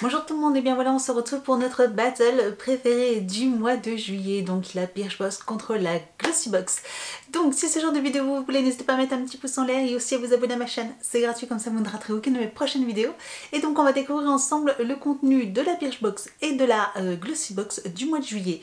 Bonjour tout le monde et bien voilà, on se retrouve pour notre battle préférée du mois de juillet, donc la Birchbox contre la Glossybox. Donc si ce genre de vidéo vous voulez, n'hésitez pas à mettre un petit pouce en l'air et aussi à vous abonner à ma chaîne, c'est gratuit, comme ça vous ne raterez aucune de mes prochaines vidéos. Et donc on va découvrir ensemble le contenu de la Birchbox et de la Glossybox du mois de juillet.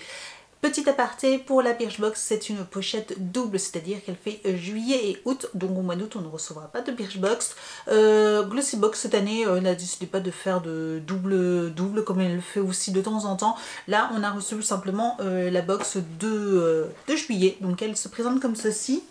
Petit aparté, pour la Birchbox, c'est une pochette double, c'est-à-dire qu'elle fait juillet et août, donc au mois d'août on ne recevra pas de Birchbox. Glossybox cette année n'a décidé pas de faire de double comme elle le fait aussi de temps en temps. Là on a reçu simplement la box de juillet, donc elle se présente comme ceci.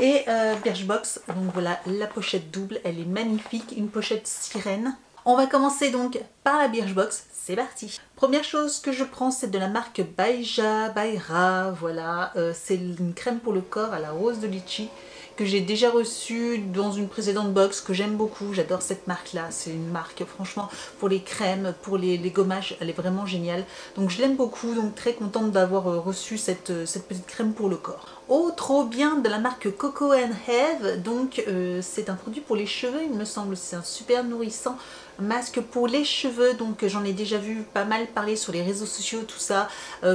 Et Birchbox, donc voilà la pochette double, elle est magnifique, une pochette sirène. On va commencer donc par la Birchbox, c'est parti. Première chose que je prends, c'est de la marque Baija Baira, voilà, c'est une crème pour le corps à la rose de litchi que j'ai déjà reçue dans une précédente box, que j'aime beaucoup, j'adore cette marque là, c'est une marque franchement pour les crèmes, pour les gommages, elle est vraiment géniale, donc je l'aime beaucoup, donc très contente d'avoir reçu cette petite crème pour le corps. Oh trop bien, de la marque Coco & Have, donc c'est un produit pour les cheveux il me semble, c'est un super nourrissant masque pour les cheveux, donc j'en ai déjà vu pas mal parler sur les réseaux sociaux, tout ça,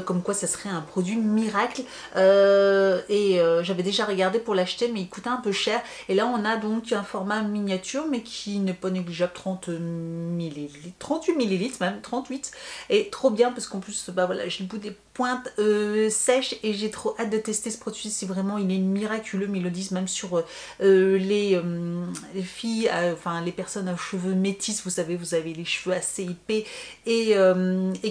comme quoi ça serait un produit miracle, j'avais déjà regardé pour l'acheter mais il coûtait un peu cher, et là on a donc un format miniature mais qui n'est pas négligeable, 30 ml, 38 ml même, 38, et trop bien parce qu'en plus bah voilà, j'ai le bout des pointes sèches et j'ai trop hâte de tester ce produit, si vraiment il est miraculeux, mais ils le disent même sur les filles, enfin les personnes aux cheveux métis, vous savez, vous avez les cheveux assez épais et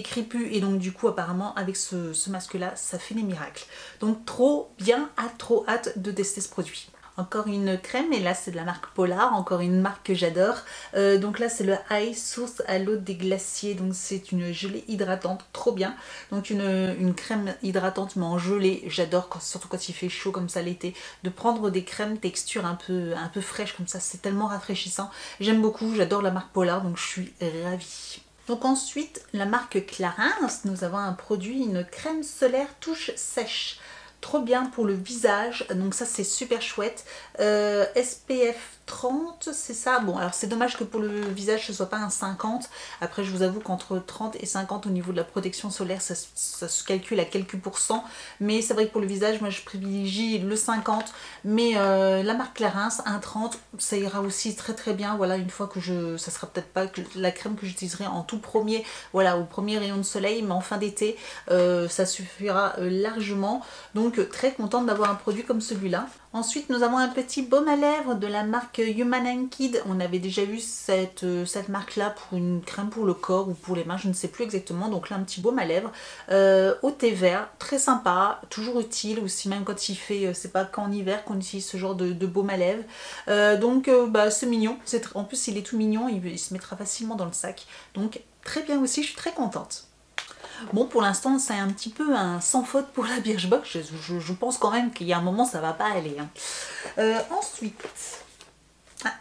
crépus, et donc du coup apparemment avec ce masque là ça fait des miracles, donc trop bien, trop hâte de tester ce produit. Encore une crème, et là c'est de la marque Polar, encore une marque que j'adore. Donc là c'est le Ice Source à l'eau des glaciers, donc c'est une gelée hydratante, trop bien. Donc une crème hydratante mais en gelée, j'adore, surtout quand il fait chaud comme ça l'été, de prendre des crèmes texture un peu fraîche comme ça, c'est tellement rafraîchissant. J'aime beaucoup, j'adore la marque Polar, donc je suis ravie. Donc ensuite, la marque Clarins, nous avons un produit, une crème solaire touche sèche. Trop bien pour le visage, donc ça c'est super chouette. SPF 30, c'est ça. Bon, alors c'est dommage que pour le visage ce soit pas un 50. Après je vous avoue qu'entre 30 et 50 au niveau de la protection solaire ça se calcule à quelques pourcents, mais c'est vrai que pour le visage moi je privilégie le 50, mais la marque Clarins, un 30, ça ira aussi très très bien. Voilà, une fois que ça sera peut-être pas la crème que j'utiliserai en tout premier, voilà, au premier rayon de soleil, mais en fin d'été ça suffira largement, donc très contente d'avoir un produit comme celui-là. Ensuite nous avons un petit baume à lèvres de la marque Human & Kid. On avait déjà vu cette marque là pour une crème pour le corps ou pour les mains, je ne sais plus exactement. Donc là un petit baume à lèvres au thé vert, très sympa, toujours utile aussi, même quand il fait, c'est pas qu'en hiver qu'on utilise ce genre de baume à lèvres. Bah, c'est mignon, en plus il est tout mignon, il se mettra facilement dans le sac, donc très bien aussi, je suis très contente. Bon, pour l'instant, c'est un petit peu un sans faute pour la Birchbox. Je pense quand même qu'il y a un moment, ça va pas aller. Hein. Ensuite,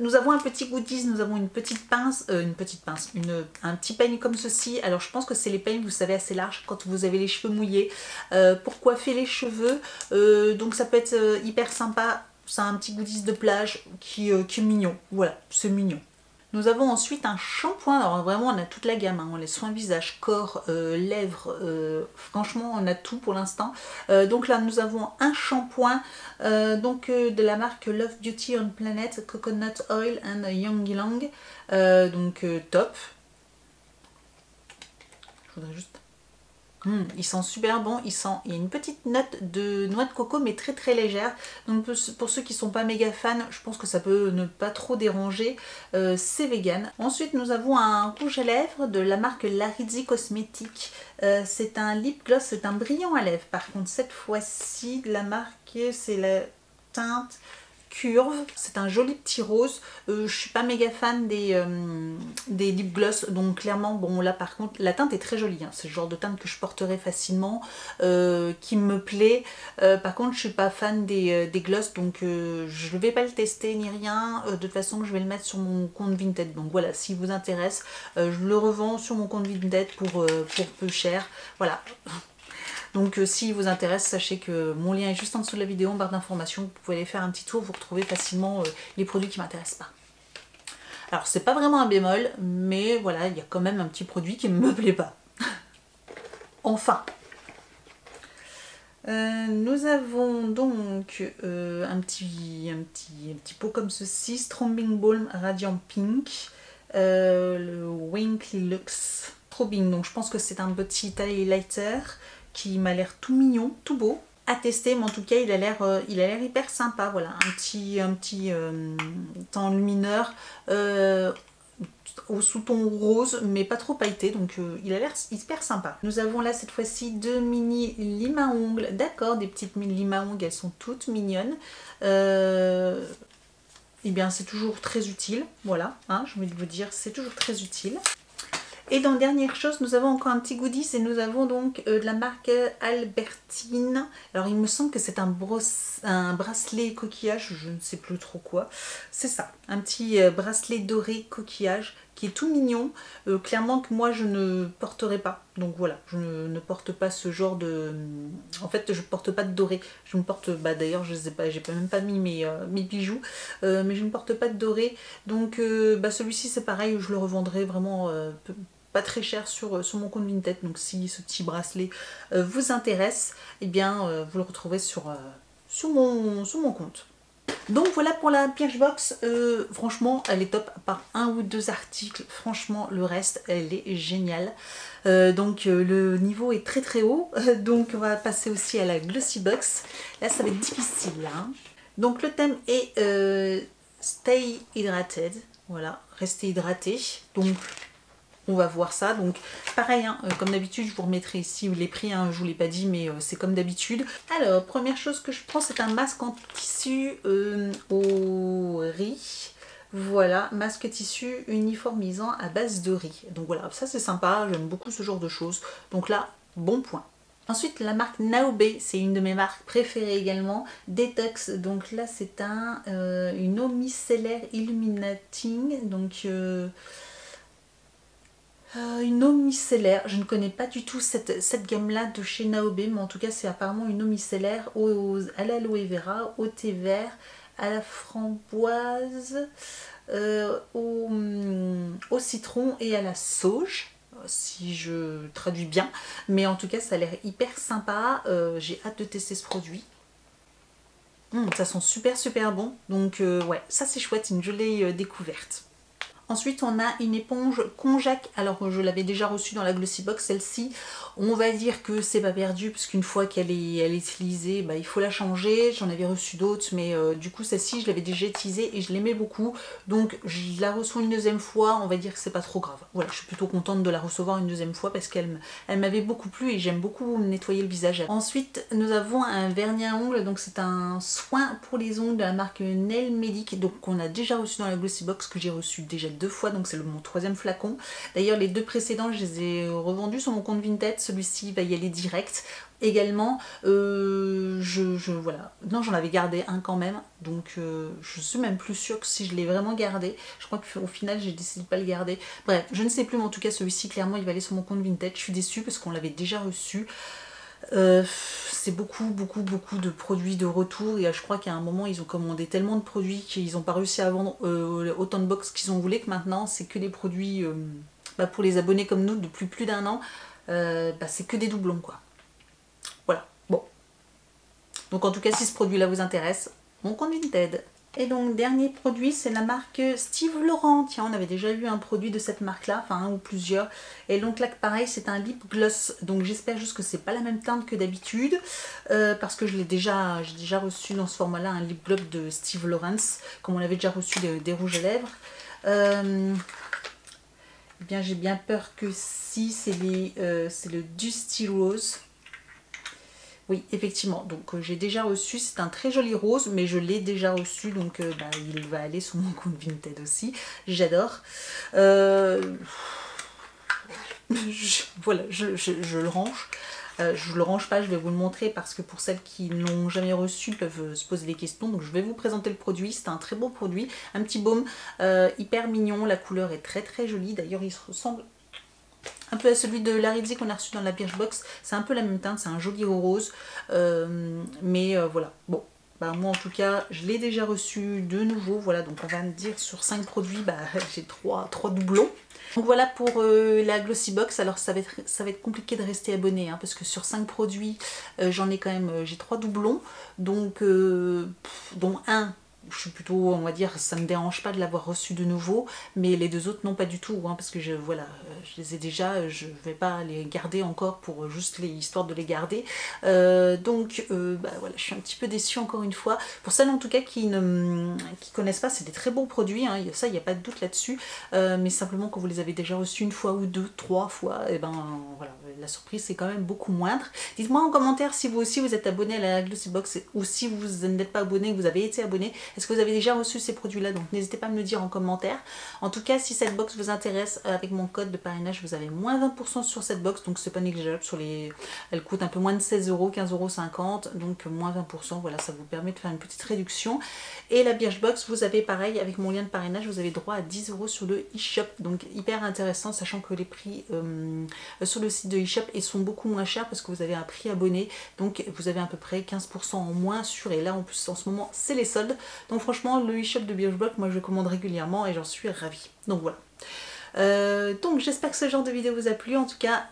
nous avons un petit goodies, nous avons une petite pince, un petit peigne comme ceci. Alors, je pense que c'est les peignes, vous savez, assez larges quand vous avez les cheveux mouillés pour coiffer les cheveux. Donc, ça peut être hyper sympa. C'est un petit goodies de plage qui est mignon. Voilà, c'est mignon. Nous avons ensuite un shampoing, alors vraiment on a toute la gamme, hein. Les soins visage, corps, lèvres, franchement on a tout pour l'instant. Donc là nous avons un shampoing de la marque Love Beauty on Planet, Coconut Oil and Ylang Ylang, top. Je voudrais juste... il sent super bon, il y a une petite note de noix de coco mais très très légère, donc pour ceux qui sont pas méga fans, je pense que ça peut ne pas trop déranger, c'est vegan. Ensuite nous avons un rouge à lèvres de la marque Larizzi Cosmetics, c'est un lip gloss, c'est un brillant à lèvres, par contre cette fois-ci la marque c'est la teinte Curve, c'est un joli petit rose. Je suis pas méga fan des lip gloss, donc clairement bon là par contre la teinte est très jolie, hein. C'est le genre de teinte que je porterai facilement, qui me plaît. Par contre je suis pas fan des gloss, donc je vais pas le tester ni rien. De toute façon je vais le mettre sur mon compte Vinted, donc voilà, s'il vous intéresse, je le revends sur mon compte Vinted pour peu cher, voilà. Donc si vous intéresse, sachez que mon lien est juste en dessous de la vidéo en barre d'informations. Vous pouvez aller faire un petit tour, vous retrouvez facilement les produits qui ne m'intéressent pas. Alors c'est pas vraiment un bémol, mais voilà, il y a quand même un petit produit qui ne me plaît pas. Enfin, nous avons donc un petit pot comme ceci, Strombing Balm Radiant Pink, le Winkly Lux Strobing. Donc je pense que c'est un petit highlighter qui m'a l'air tout mignon, tout beau. À tester, mais en tout cas il a l'air hyper sympa. Voilà, un petit teint lumineur au sous-ton rose, mais pas trop pailleté, donc il a l'air hyper sympa. Nous avons là cette fois-ci 2 mini limes à ongles. D'accord, des petites limes à ongles, elles sont toutes mignonnes. Eh bien c'est toujours très utile, voilà, hein, j'ai envie de vous dire, c'est toujours très utile. Et dans dernière chose, nous avons encore un petit goodies et nous avons donc de la marque Albertine. Alors il me semble que c'est un bracelet coquillage, je ne sais plus trop quoi. C'est ça, un petit bracelet doré coquillage qui est tout mignon. Clairement que moi je ne porterai pas. Donc voilà, je ne porte pas ce genre de... En fait je ne porte pas de doré. Je ne porte... Bah d'ailleurs je sais pas, j'ai même pas mis mes bijoux. Mais je ne porte pas de doré. Donc bah, celui-ci c'est pareil, je le revendrai vraiment... pas très cher sur mon compte Vinted, donc si ce petit bracelet vous intéresse, eh bien vous le retrouverez sur mon compte. Donc voilà pour la Birchbox, franchement elle est top, à part un ou deux articles, franchement le reste elle est géniale. Donc le niveau est très très haut, donc on va passer aussi à la Glossybox. Là ça va être difficile là, hein. Donc le thème est Stay Hydrated, voilà, rester hydraté, donc on va voir ça. Donc pareil, hein, comme d'habitude je vous remettrai ici les prix, hein, je vous l'ai pas dit mais c'est comme d'habitude. Alors première chose que je prends, c'est un masque en tissu au riz. Voilà, masque tissu uniformisant à base de riz. Donc voilà, ça c'est sympa, j'aime beaucoup ce genre de choses. Donc là, bon point. Ensuite, la marque Naobe, c'est une de mes marques préférées également. Detox, donc là c'est une eau micellaire illuminating, donc... une eau micellaire, je ne connais pas du tout cette gamme-là de chez Naobe, mais en tout cas c'est apparemment une eau micellaire à l'aloe vera, au thé vert, à la framboise, au citron et à la sauge, si je traduis bien. Mais en tout cas ça a l'air hyper sympa, j'ai hâte de tester ce produit. Ça sent super bon, donc ouais, ça c'est chouette, une jolie découverte. Ensuite, on a une éponge Konjac. Alors, je l'avais déjà reçue dans la Glossybox, celle-ci. On va dire que c'est pas perdu, parce qu'une fois qu'elle est utilisée, bah, il faut la changer. J'en avais reçu d'autres, mais du coup, celle-ci, je l'avais déjà utilisée et je l'aimais beaucoup. Donc, je la reçois une deuxième fois. On va dire que c'est pas trop grave. Voilà, je suis plutôt contente de la recevoir une deuxième fois, parce qu'elle m'avait beaucoup plu et j'aime beaucoup me nettoyer le visage. Ensuite, nous avons un vernis à ongles. Donc, c'est un soin pour les ongles de la marque Nail Medic. Donc, qu'on a déjà reçu dans la Glossybox, que j'ai reçu déjà 2 fois, donc c'est mon 3e flacon. D'ailleurs les 2 précédents je les ai revendus sur mon compte Vinted, celui-ci va y aller direct. Également voilà, non j'en avais gardé un quand même, donc je suis même plus sûre que si je l'ai vraiment gardé. Je crois qu'au final j'ai décidé de pas le garder. Bref, je ne sais plus, mais en tout cas celui-ci clairement il va aller sur mon compte Vinted. Je suis déçue parce qu'on l'avait déjà reçu. C'est beaucoup de produits de retour et je crois qu'à un moment ils ont commandé tellement de produits qu'ils n'ont pas réussi à vendre autant de box qu'ils ont voulu, que maintenant c'est que des produits pour les abonnés comme nous depuis plus d'1 an, c'est que des doublons quoi. Voilà, bon. Donc en tout cas si ce produit là vous intéresse, mon compte Vinted. Et donc dernier produit, c'est la marque Steve Laurent. Tiens, on avait déjà eu un produit de cette marque là, enfin un ou plusieurs. Et donc là pareil, c'est un lip gloss. Donc j'espère juste que c'est pas la même teinte que d'habitude, parce que j'ai déjà reçu dans ce format là un lip gloss de Steve Lawrence, comme on avait déjà reçu des rouges à lèvres. Eh bien j'ai bien peur que si c'est le Dusty Rose. Oui, effectivement, donc j'ai déjà reçu, c'est un très joli rose, mais je l'ai déjà reçu, donc il va aller sur mon compte Vinted aussi, j'adore. Voilà, je le range. Je le range pas, je vais vous le montrer parce que pour celles qui ne l'ont jamais reçu peuvent se poser des questions. Donc je vais vous présenter le produit, c'est un très beau produit, un petit baume hyper mignon, la couleur est très jolie, d'ailleurs il se ressemble un peu à celui de Larizzi qu'on a reçu dans la Birchbox. C'est un peu la même teinte, c'est un joli rose. Mais voilà, bon, bah moi en tout cas je l'ai déjà reçu de nouveau, voilà, donc on va me dire sur 5 produits, bah j'ai 3 doublons. Donc voilà pour la Glossybox. Alors ça va être compliqué de rester abonné, hein, parce que sur 5 produits j'en ai quand même, j'ai 3 doublons, donc dont un, je suis plutôt, on va dire, ça me dérange pas de l'avoir reçu de nouveau, mais les 2 autres non, pas du tout, hein, parce que voilà, je les ai déjà, je vais pas les garder encore pour juste l'histoire de les garder. Donc bah voilà, je suis un petit peu déçue encore une fois. Pour celles en tout cas qui connaissent pas, c'est des très bons produits, hein, ça il n'y a pas de doute là-dessus, mais simplement quand vous les avez déjà reçus une fois ou 2, 3 fois, et ben voilà, la surprise c'est quand même beaucoup moindre. Dites-moi en commentaire si vous aussi vous êtes abonné à la Glossybox, ou si vous n'êtes pas abonné, que vous avez été abonné. Est-ce que vous avez déjà reçu ces produits-là? Donc n'hésitez pas à me le dire en commentaire. En tout cas, si cette box vous intéresse, avec mon code de parrainage, vous avez moins 20% sur cette box. Donc c'est pas négligeable. Elle coûte un peu moins de 16 €, 15,50 €. Donc moins 20%. Voilà, ça vous permet de faire une petite réduction. Et la Birchbox, vous avez pareil, avec mon lien de parrainage, vous avez droit à 10 € sur le e-shop. Donc hyper intéressant, sachant que les prix sur le site de e-shop sont beaucoup moins chers parce que vous avez un prix abonné. Donc vous avez à peu près 15% en moins sur. Et là en plus en ce moment c'est les soldes. Donc franchement, le e-shop de Birchbox, moi je commande régulièrement et j'en suis ravie. Donc voilà. Donc j'espère que ce genre de vidéo vous a plu. En tout cas,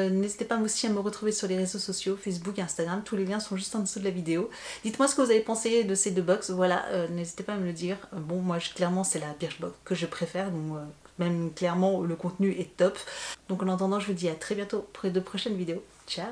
n'hésitez pas aussi à me retrouver sur les réseaux sociaux, Facebook, Instagram. Tous les liens sont juste en dessous de la vidéo. Dites-moi ce que vous avez pensé de ces 2 box. Voilà, n'hésitez pas à me le dire. Bon, moi clairement c'est la Birchbox que je préfère. Donc même clairement le contenu est top. Donc en attendant, je vous dis à très bientôt pour de prochaines vidéos. Ciao!